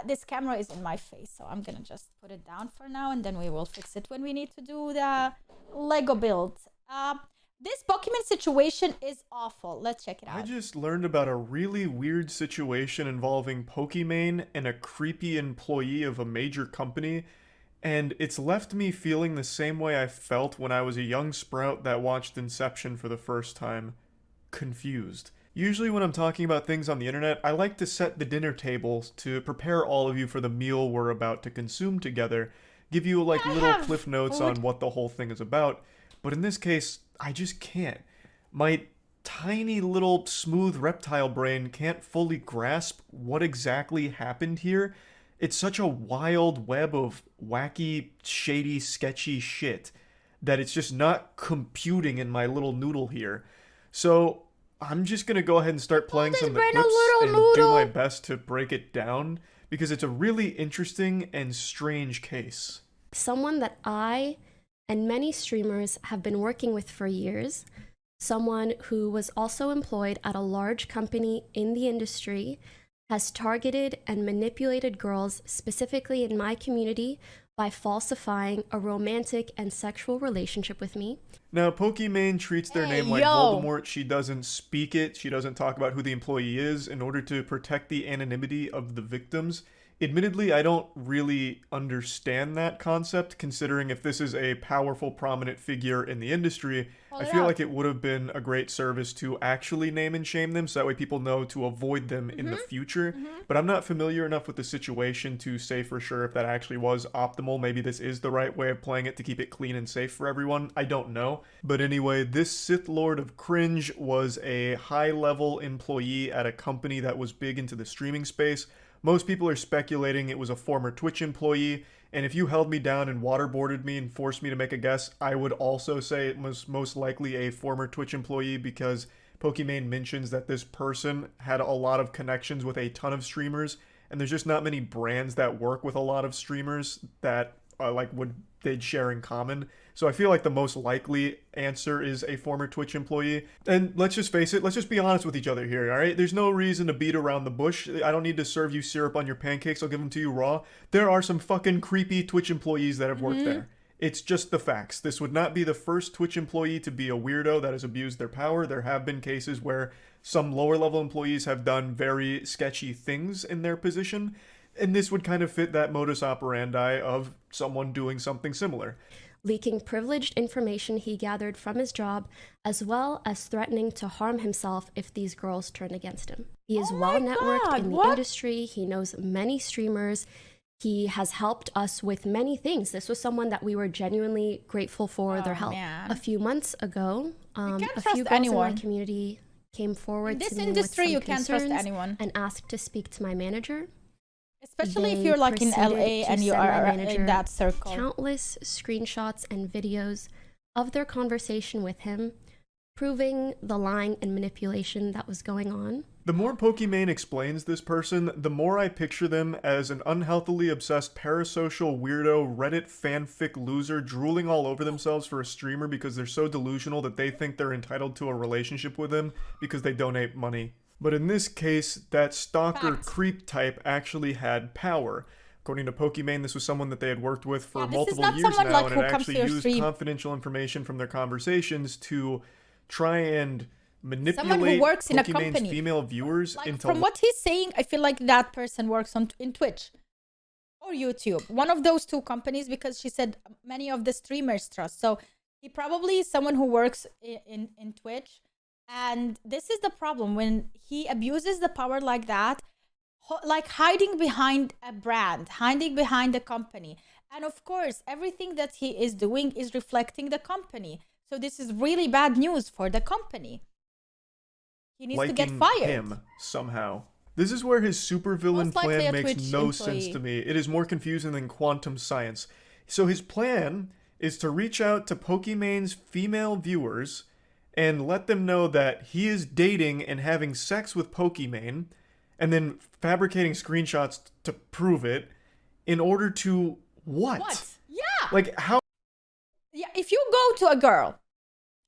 This camera is in my face, so I'm gonna just put it down for now, and then we will fix it when we need to do the Lego build. This Pokimane situation is awful. Let's check it out. I just learned about a really weird situation involving Pokimane and a creepy employee of a major company, and it's left me feeling the same way I felt when I was a young sprout that watched Inception for the first time. Confused. Usually when I'm talking about things on the internet, I like to set the dinner table to prepare all of you for the meal we're about to consume together, give you like little cliff notes on what the whole thing is about, but in this case, I just can't. My tiny little smooth reptile brain can't fully grasp what exactly happened here. It's such a wild web of wacky, shady, sketchy shit that it's just not computing in my little noodle here. So I'm just gonna go ahead and start playing some of the clips and do my best to break it down because it's a really interesting and strange case. Someone that I and many streamers have been working with for years, someone who was also employed at a large company in the industry, has targeted and manipulated girls, specifically in my community, by falsifying a romantic and sexual relationship with me. Now, Pokimane treats their name like Voldemort. She doesn't speak it. She doesn't talk about who the employee is in order to protect the anonymity of the victims. Admittedly, I don't really understand that concept, considering if this is a powerful, prominent figure in the industry, I feel like it would have been a great service to actually name and shame them, so that way people know to avoid them in the future. But I'm not familiar enough with the situation to say for sure if that actually was optimal. Maybe this is the right way of playing it to keep it clean and safe for everyone. I don't know. But anyway, this Sith Lord of Cringe was a high-level employee at a company that was big into the streaming space. Most people are speculating it was a former Twitch employee, and if you held me down and waterboarded me and forced me to make a guess, I would also say it was most likely a former Twitch employee because Pokimane mentions that this person had a lot of connections with a ton of streamers, and there's just not many brands that work with a lot of streamers that they'd share in common. So I feel like the most likely answer is a former Twitch employee. And let's just face it, let's just be honest with each other here, all right? There's no reason to beat around the bush. I don't need to serve you syrup on your pancakes. I'll give them to you raw. There are some fucking creepy Twitch employees that have worked there. It's just the facts. This would not be the first Twitch employee to be a weirdo that has abused their power. There have been cases where some lower level employees have done very sketchy things in their position. And this would kind of fit that modus operandi of someone doing something similar. Leaking privileged information he gathered from his job, as well as threatening to harm himself if these girls turned against him. He is well networked in the industry. He knows many streamers. He has helped us with many things. This was someone that we were genuinely grateful for their help. A few months ago, a few girls in my community came forward to me with some concerns and asked to speak to my manager. Especially if you're like in LA and you are in that circle. Countless screenshots and videos of their conversation with him, proving the lying and manipulation that was going on. The more Pokimane explains this person, the more I picture them as an unhealthily obsessed parasocial weirdo Reddit fanfic loser drooling all over themselves for a streamer because they're so delusional that they think they're entitled to a relationship with him because they donate money. But in this case, that stalker creep type actually had power. According to Pokimane, this was someone that they had worked with for multiple years now, and had actually used confidential information from their conversations to try and manipulate Pokimane's female viewers into... From what he's saying, I feel like that person works in Twitch or YouTube. One of those two companies, because she said many of the streamers trust. So he probably is someone who works in Twitch. And this is the problem when he abuses the power like that, like hiding behind a brand, hiding behind a company. And of course, everything that he is doing is reflecting the company. So this is really bad news for the company. He needs to get fired. Him somehow. This is where his supervillain plan makes no sense to me. It is more confusing than quantum science. So his plan is to reach out to Pokimane's female viewers and let them know that he is dating and having sex with Pokimane, and then fabricating screenshots to prove it in order to what? Yeah. Like, how? Yeah, if you go to a girl,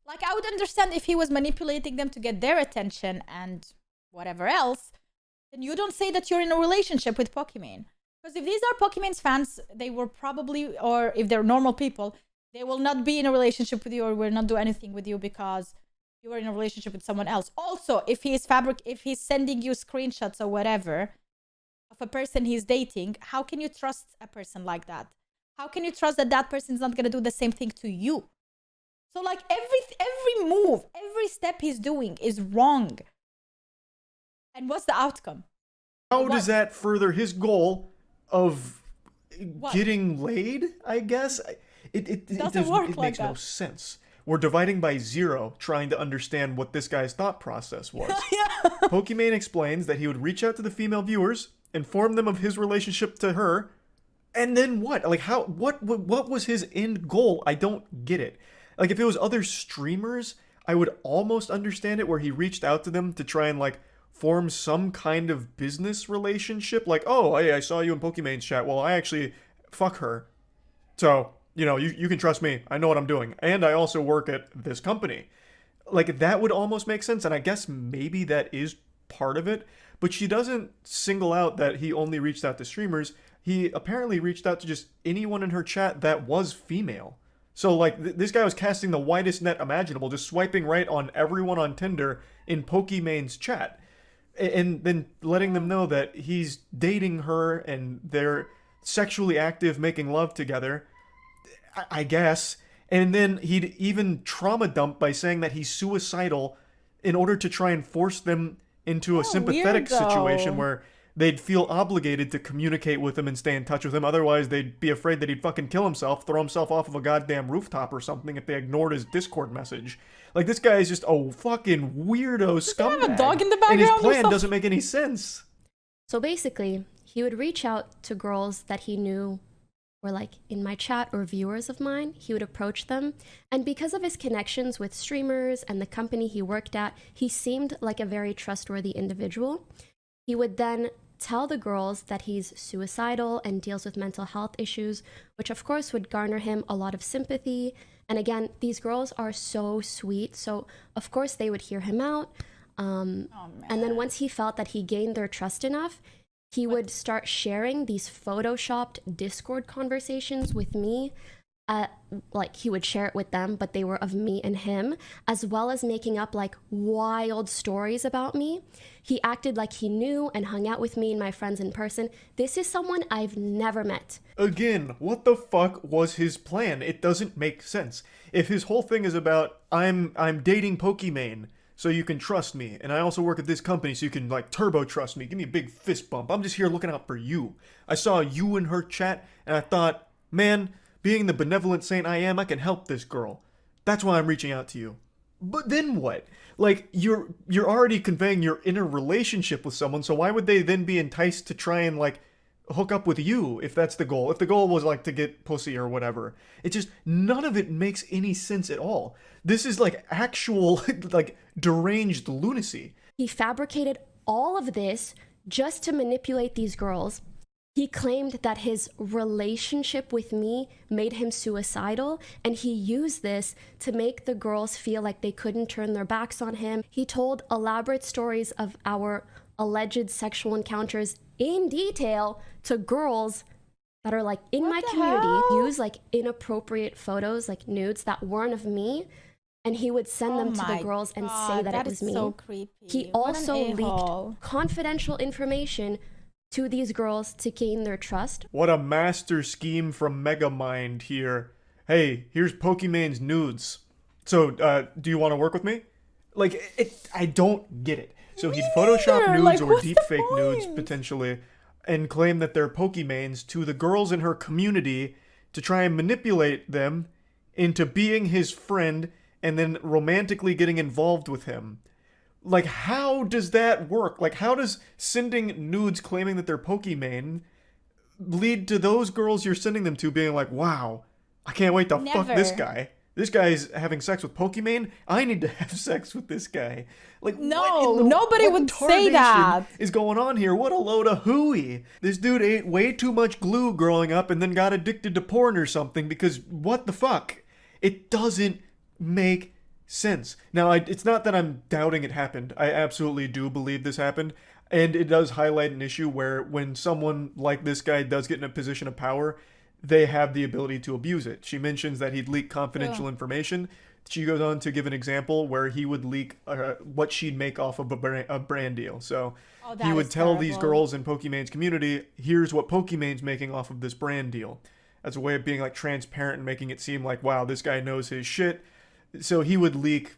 like I would understand if he was manipulating them to get their attention and whatever else, then you don't say that you're in a relationship with Pokimane. Because if these are Pokimane's fans, they were probably, or if they're normal people, they will not be in a relationship with you or will not do anything with you because you are in a relationship with someone else. Also, if he's sending you screenshots or whatever of a person he's dating, how can you trust a person like that? How can you trust that that person is not going to do the same thing to you? So like every move, every step he's doing is wrong. And what's the outcome? How does that further his goal of What? getting laid, I guess? It makes no sense. We're dividing by 0, trying to understand what this guy's thought process was. Yeah. Pokimane explains that he would reach out to the female viewers, inform them of his relationship to her, and then what? Like, what was his end goal? I don't get it. Like, if it was other streamers, I would almost understand it, where he reached out to them to try and, like, form some kind of business relationship. Like, oh, hey, I saw you in Pokimane's chat. Well, I actually fuck her. So, you know, you can trust me. I know what I'm doing. And I also work at this company. Like, that would almost make sense. And I guess maybe that is part of it. But she doesn't single out that he only reached out to streamers. He apparently reached out to just anyone in her chat that was female. So, like, this guy was casting the widest net imaginable, just swiping right on everyone on Tinder in Pokimane's chat. And then letting them know that he's dating her and they're sexually active, making love together, I guess. And then he'd even trauma dump by saying that he's suicidal in order to try and force them into a sympathetic situation where they'd feel obligated to communicate with him and stay in touch with him. Otherwise, they'd be afraid that he'd fucking kill himself, throw himself off of a goddamn rooftop or something if they ignored his Discord message. Like, this guy is just a fucking weirdo scumbag. Have a dog in the background, and his plan doesn't make any sense. So basically, he would reach out to girls that he knew were like in my chat or viewers of mine. He would approach them. And because of his connections with streamers and the company he worked at, he seemed like a very trustworthy individual. He would then tell the girls that he's suicidal and deals with mental health issues, which of course would garner him a lot of sympathy. And again, these girls are so sweet, so of course they would hear him out. And then once he felt that he gained their trust enough, he would start sharing these photoshopped Discord conversations with me. Like, he would share it with them, but they were of me and him, as well as making up like wild stories about me. He acted like he knew and hung out with me and my friends in person. This is someone I've never met. Again, what the fuck was his plan? It doesn't make sense. If his whole thing is about, I'm dating Pokimane, so you can trust me, and I also work at this company, so you can, like, turbo trust me, give me a big fist bump. I'm just here looking out for you. I saw you in her chat, and I thought, man, being the benevolent saint I am, I can help this girl. That's why I'm reaching out to you. But then what? Like, you're already conveying you're in a relationship with someone, so why would they then be enticed to try and, like, hook up with you if that's the goal? If the goal was, like, to get pussy or whatever. It just, none of it makes any sense at all. This is, like, actual, like, deranged lunacy. He fabricated all of this just to manipulate these girls. He claimed that his relationship with me made him suicidal, and he used this to make the girls feel like they couldn't turn their backs on him. He told elaborate stories of our alleged sexual encounters in detail to girls that are like in my community, use like inappropriate photos, like nudes that weren't of me, and he would send them to the girls and say that it was me. So creepy. He also leaked confidential information to these girls to gain their trust. What a master scheme from Megamind here. Hey, here's Pokimane's nudes. So, do you want to work with me? Like, I don't get it. So he'd Photoshop nudes, like, or deepfake nudes, potentially, and claim that they're Pokimanes to the girls in her community to try and manipulate them into being his friend and then romantically getting involved with him. Like, how does that work? Like, how does sending nudes claiming that they're Pokimane lead to those girls you're sending them to being like, wow, I can't wait to fuck this guy. This guy's having sex with Pokimane. I need to have sex with this guy. Like, no, nobody would say that. Is going on here? What a load of hooey. This dude ate way too much glue growing up and then got addicted to porn or something, because what the fuck? It doesn't make sense. Now, it's not that I'm doubting it happened. I absolutely do believe this happened. And it does highlight an issue where when someone like this guy does get in a position of power, they have the ability to abuse it. She mentions that he'd leak confidential information. She goes on to give an example where he would leak what she'd make off of a brand deal. So he would tell these girls in Pokimane's community, here's what Pokimane's making off of this brand deal. As a way of being like transparent and making it seem like, wow, this guy knows his shit. So he would leak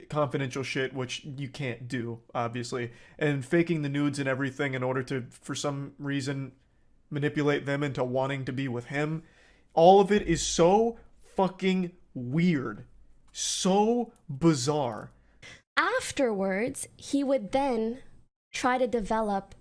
confidential shit, which you can't do, obviously, and faking the nudes and everything in order to, for some reason, manipulate them into wanting to be with him. All of it is so fucking weird, so bizarre. Afterwards, he would then try to develop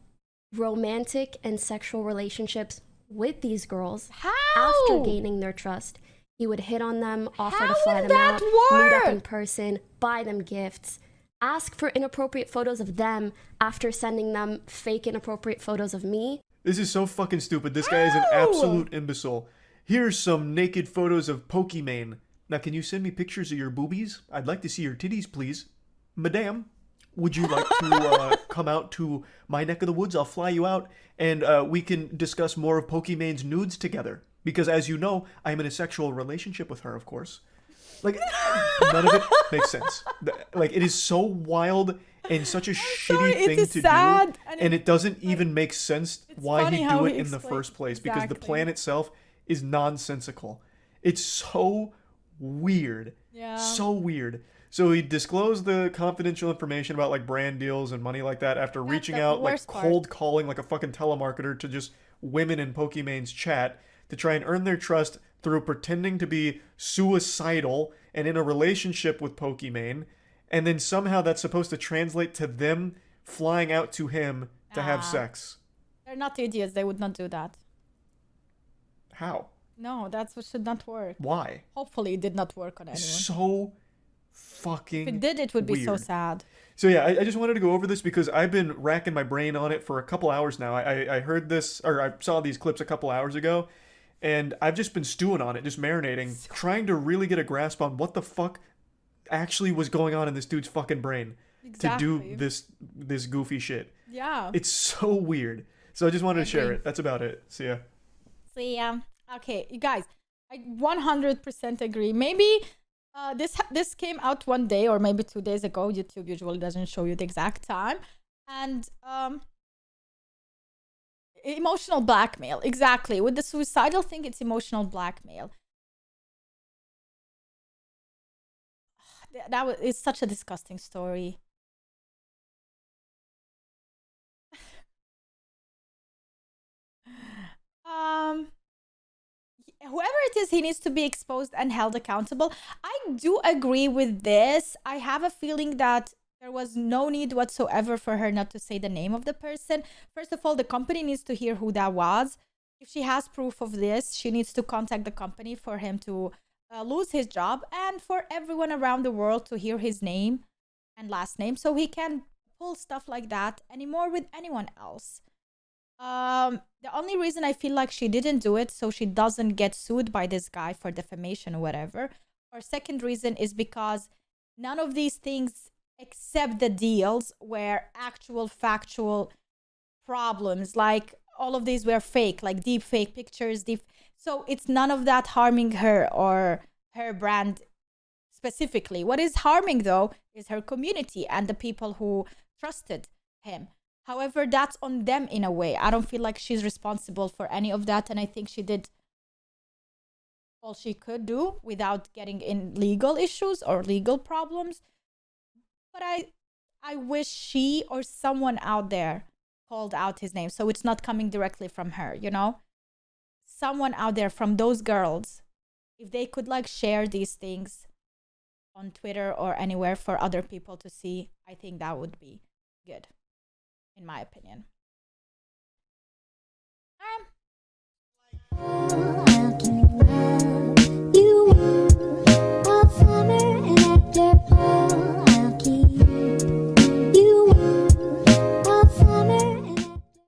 romantic and sexual relationships with these girls. How? After gaining their trust. He would hit on them, offer to fly them out, meet up in person, buy them gifts, ask for inappropriate photos of them after sending them fake inappropriate photos of me. This is so fucking stupid. This guy is an absolute imbecile. Here's some naked photos of Pokimane. Now, can you send me pictures of your boobies? I'd like to see your titties, please. Madame, would you like to come out to my neck of the woods? I'll fly you out, and we can discuss more of Pokimane's nudes together. Because as you know, I'm in a sexual relationship with her, of course. Like, none of it makes sense. Like, it is so wild and such a shitty thing to do. And it doesn't even make sense why he'd do it in the first place. Because the plan itself is nonsensical. It's so weird. Yeah. So weird. So he disclosed the confidential information about like brand deals and money like that after reaching out, like cold calling like a fucking telemarketer to just women in Pokimane's chat to try and earn their trust through pretending to be suicidal and in a relationship with Pokimane. And then somehow that's supposed to translate to them flying out to him to have sex. They're not idiots. They would not do that. How? No, that's what should not work. Why? Hopefully it did not work on anyone. So fucking If it did, it would be so sad. So yeah, I just wanted to go over this because I've been racking my brain on it for a couple hours now. I heard this, or I saw these clips a couple hours ago, and I've just been stewing on it, just marinating, trying to really get a grasp on what the fuck actually was going on in this dude's fucking brain to do this goofy shit. Yeah. It's so weird. So I just wanted to share it. That's about it. See ya. See ya. Okay, you guys, I 100% agree. Maybe this came out one day or maybe 2 days ago. YouTube usually doesn't show you the exact time. And emotional blackmail, exactly. With the suicidal thing, it's emotional blackmail. It's such a disgusting story. Whoever it is, he needs to be exposed and held accountable. I do agree with this. I have a feeling that there was no need whatsoever for her not to say the name of the person. First of all, the company needs to hear who that was. If she has proof of this, she needs to contact the company for him to lose his job and for everyone around the world to hear his name and last name so he can pull stuff like that anymore with anyone else. The only reason I feel like she didn't do it so she doesn't get sued by this guy for defamation or whatever. Or second reason is because none of these things except the deals were actual factual problems. Like all of these were fake, like deep fake pictures. So it's none of that harming her or her brand specifically. What is harming though is her community and the people who trusted him. However, that's on them in a way. I don't feel like she's responsible for any of that. And I think she did all she could do without getting in legal issues or legal problems. But I wish she or someone out there called out his name. So it's not coming directly from her, you know? Someone out there from those girls, if they could like share these things on Twitter or anywhere for other people to see, I think that would be good. In my opinion.